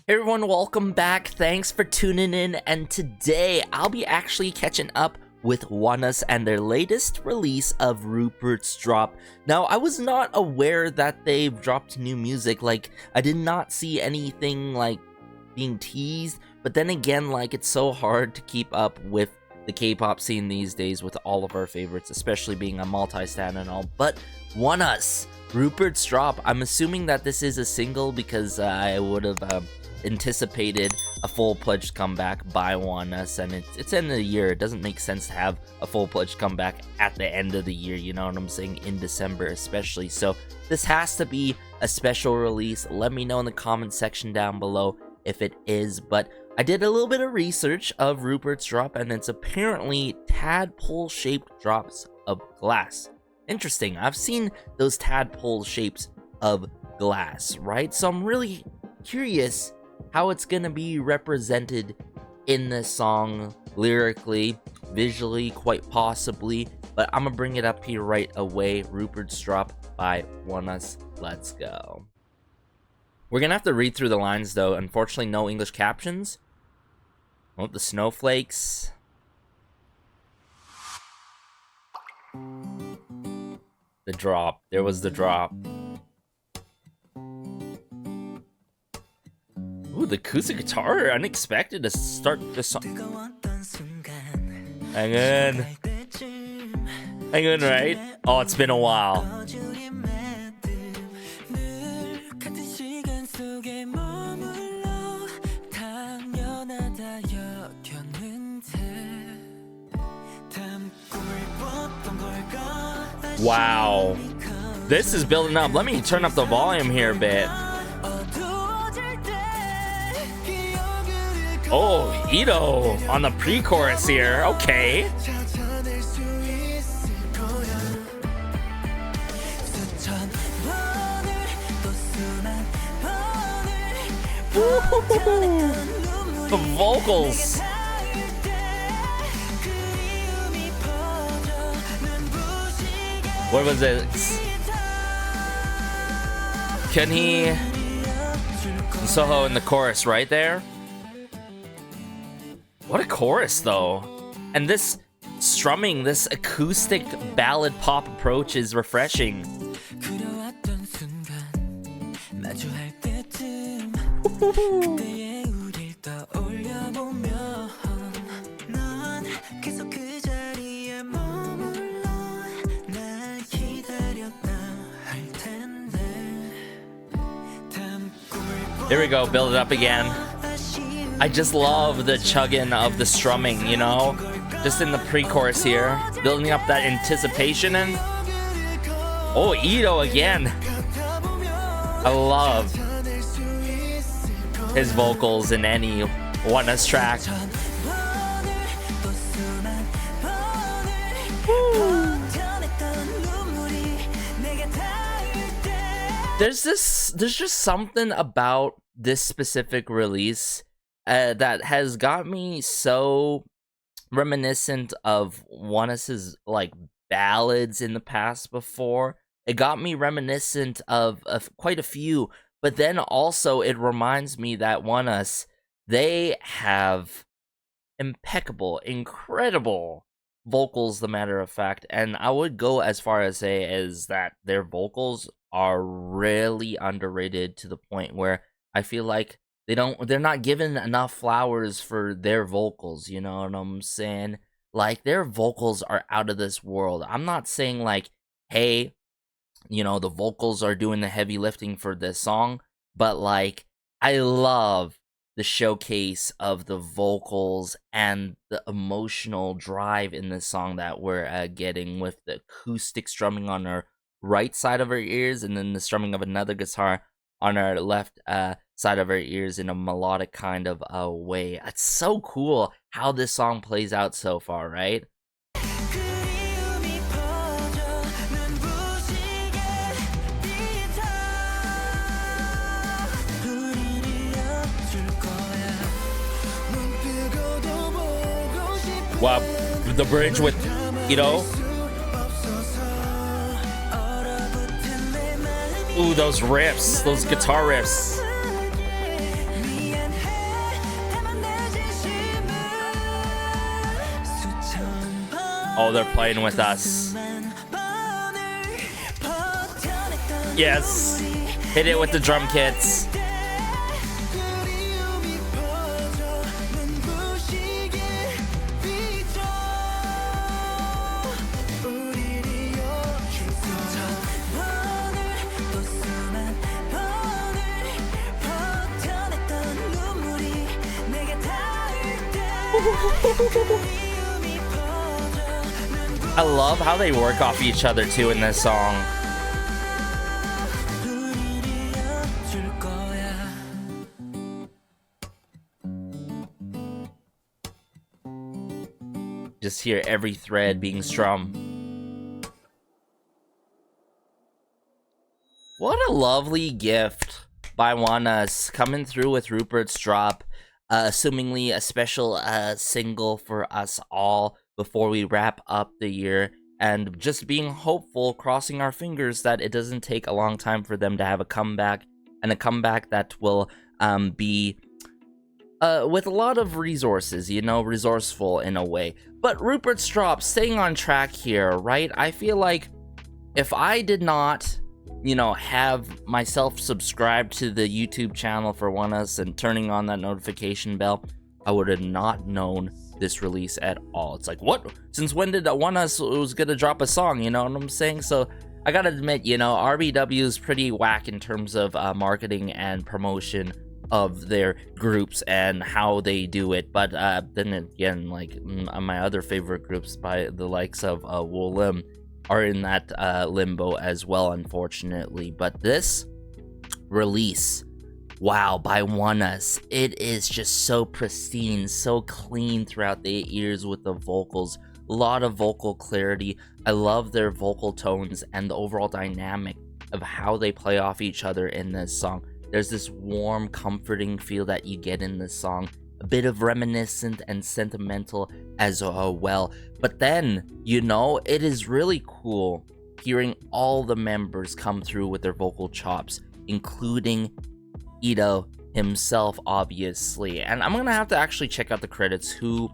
Hey everyone, welcome back. Thanks for tuning in, and today I'll be actually catching up with ONEUS and their latest release of Rupert's drop. Now, I was not aware that they've dropped new music. Like, I did not see anything like being teased, but then again, like, it's so hard to keep up with the K-pop scene these days with all of our favorites, especially being a multi-stan and all. But ONEUS, Rupert's drop, I'm assuming that this is a single because I would have anticipated a full-pledged comeback by ONEUS, and it's end of the year. It doesn't make sense to have a full-pledged comeback at the end of the year, you know what I'm saying, in December especially. So this has to be a special release. Let me know in the comment section down below if it is. But I did a little bit of research of Rupert's drop, and it's apparently tadpole-shaped drops of glass. Interesting. I've seen those tadpole shapes of glass, right? So I'm really curious how it's gonna be represented in this song, lyrically, visually, quite possibly. But I'm gonna bring it up here right away. Rupert's drop by ONEUS. Let's go. We're gonna have to read through the lines though. Unfortunately, no English captions. Oh, the snowflakes. The drop. There was the drop. Ooh, the acoustic guitar, unexpected to start the song. Hang on. Hang on, right? Oh, it's been a while. Wow. This is building up. Let me turn up the volume here a bit. Oh, Ito on the pre-chorus here. Okay. Ooh, the vocals. What was it? Can he? Soho in the chorus right there. What a chorus, though. And this strumming, this acoustic ballad pop approach is refreshing. Here we go, build it up again. I just love the chugging of the strumming, you know? Just in the pre-chorus here. Building up that anticipation and... Oh, Ito again. I love his vocals in any ONEUS track. Woo. There's just something about this specific release that has got me so reminiscent of ONEUS's like ballads in the past before. It got me reminiscent of quite a few, but then also it reminds me that ONEUS, they have impeccable, incredible vocals, the matter of fact, and I would go as far as say as that their vocals are really underrated to the point where I feel like they're not given enough flowers for their vocals, you know what I'm saying? Like, their vocals are out of this world. I'm not saying like, hey, you know, the vocals are doing the heavy lifting for this song, but like, I love the showcase of the vocals and the emotional drive in this song that we're getting with the acoustic strumming on our right side of our ears and then the strumming of another guitar on our left side of our ears in a melodic kind of way. It's so cool how this song plays out so far, right? Wow, the bridge with, you know, ooh, those riffs, those guitar riffs. Oh, they're playing with us. Yes. Hit it with the drum kits. I love how they work off each other too in this song. Just hear every thread being strummed. What a lovely gift by ONEUS, coming through with Rupert's drop. Assumingly a special single for us all before we wrap up the year, and just being hopeful, crossing our fingers that it doesn't take a long time for them to have a comeback, and a comeback that will be with a lot of resources, you know, resourceful in a way. But Rupert's drop, staying on track here, right? I feel like if I did not, you know, have myself subscribed to the YouTube channel for ONEUS and turning on that notification bell, I would have not known this release at all. It's like, what? Since when did ONEUS was gonna drop a song, you know what I'm saying? So I gotta admit, you know, RBW is pretty whack in terms of marketing and promotion of their groups and how they do it. But then again, like my other favorite groups by the likes of Wolim are in that limbo as well, unfortunately. But this release, wow, by ONEUS, it is just so pristine, so clean throughout the ears with the vocals. A lot of vocal clarity. I love their vocal tones and the overall dynamic of how they play off each other in this song. There's this warm, comforting feel that you get in this song. A bit of reminiscent and sentimental as well. But then, you know, it is really cool hearing all the members come through with their vocal chops, including Ito himself, obviously. And I'm gonna have to actually check out the credits who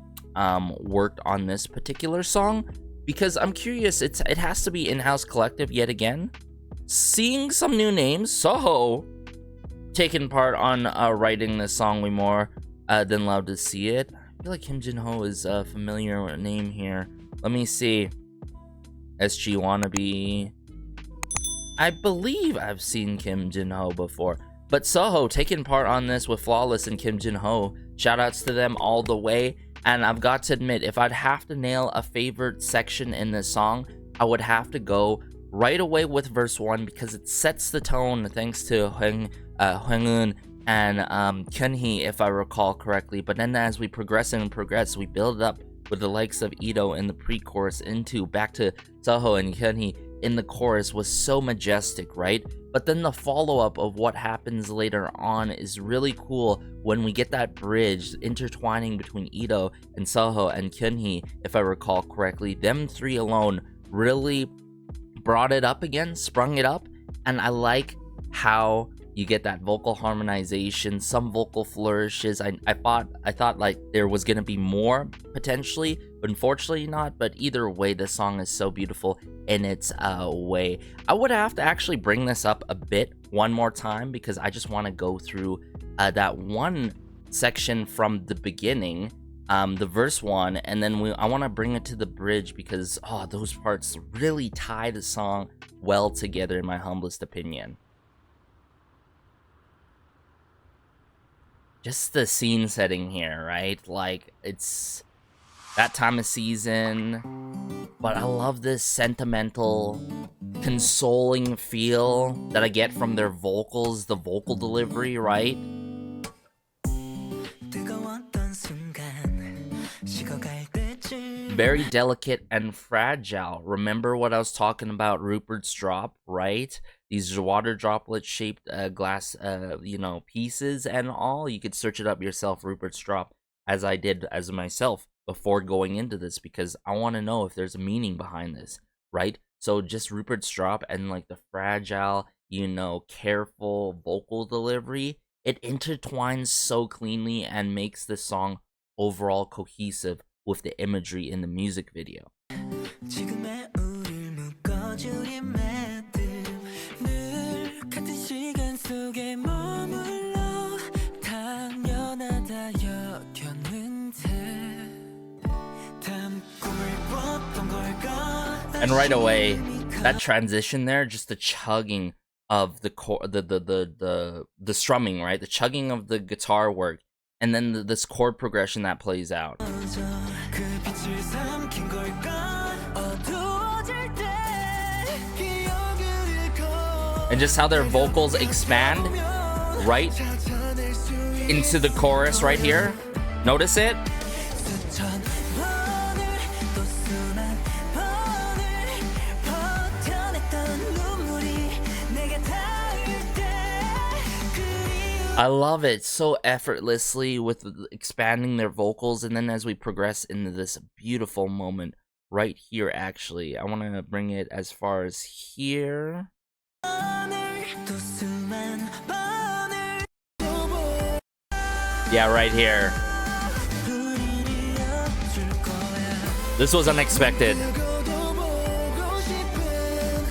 worked on this particular song, because I'm curious. It has to be in-house collective yet again. Seeing some new names. Soho taking part on writing this song. We more than love to see it. I feel like Kim Jin-ho is a familiar name here. Let me see. SG Wannabe. I believe I've seen Kim Jin-ho before. But Soho taking part on this with Flawless and Kim Jin-ho. Shoutouts to them all the way. And I've got to admit, if I'd have to nail a favorite section in this song, I would have to go right away with verse 1, because it sets the tone thanks to Hwang-eun and Kyunhee, if I recall correctly. But then as we progress, we build up with the likes of Ito in the pre-chorus into back to Soho and Kyunhee in the chorus was so majestic, right? But then the follow-up of what happens later on is really cool when we get that bridge intertwining between Ito and Soho and Kyunhee, if I recall correctly. Them three alone really brought it up again, sprung it up, and I like how you get that vocal harmonization, some vocal flourishes. I thought like there was gonna be more potentially, but unfortunately not. But either way, this song is so beautiful in its way. I would have to actually bring this up a bit one more time, because I just want to go through that one section from the beginning, the verse 1, and then I want to bring it to the bridge, because those parts really tie the song well together in my humblest opinion. Just the scene setting here, right? Like, it's that time of season, but I love this sentimental, consoling feel that I get from their vocals, the vocal delivery, right? Very delicate and fragile. Remember what I was talking about, Rupert's drop, right? These water droplet shaped glass, pieces and all. You could search it up yourself, Rupert's drop, as I did as myself before going into this, because I want to know if there's a meaning behind this, right? So just Rupert's drop and like the fragile, careful vocal delivery, it intertwines so cleanly and makes the song overall cohesive with the imagery in the music video. And right away, that transition there, just the chugging of the strumming, right? The chugging of the guitar work, and then this chord progression that plays out. And just how their vocals expand right into the chorus right here. Notice it? I love it so effortlessly with expanding their vocals, and then as we progress into this beautiful moment right here, actually, I want to bring it as far as here. Yeah, right here. This was unexpected.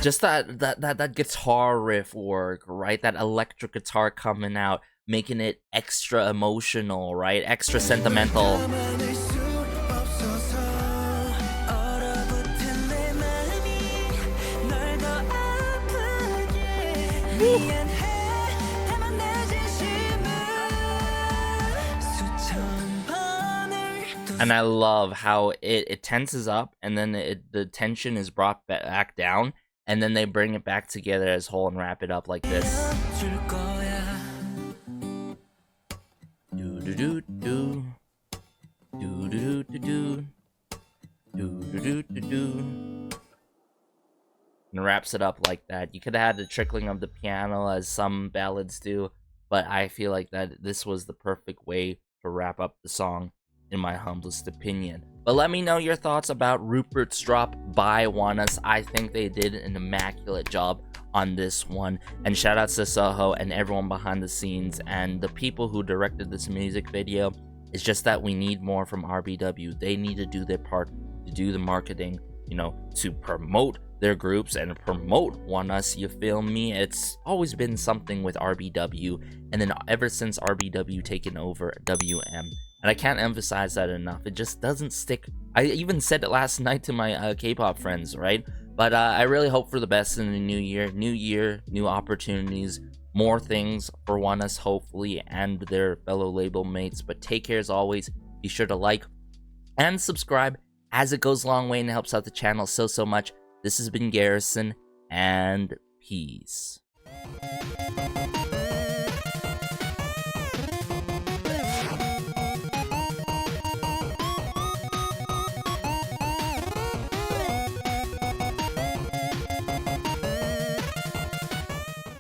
Just that guitar riff work, right? That electric guitar coming out, making it extra emotional, right? Extra sentimental. Woo. And I love how it tenses up, and then the tension is brought back down, and then they bring it back together as whole and wrap it up like this. Do do do do do do do do do do do, and wraps it up like that. You could have had the trickling of the piano as some ballads do, but I feel like that this was the perfect way to wrap up the song, in my humblest opinion. But let me know your thoughts about Rupert's drop by ONEUS. I think they did an immaculate job on this one. And shout outs to Soho and everyone behind the scenes and the people who directed this music video. It's just that we need more from RBW. They need to do their part to do the marketing, you know, to promote their groups and promote ONEUS, you feel me? It's always been something with RBW, and then ever since RBW taken over WM, and I can't emphasize that enough, it just doesn't stick. I even said it last night to my K-pop friends, right? But I really hope for the best in the new year, new opportunities, more things for ONEUS, hopefully, and their fellow label mates. But take care as always. Be sure to like and subscribe, as it goes a long way and helps out the channel so much. This has been Garrison, and peace.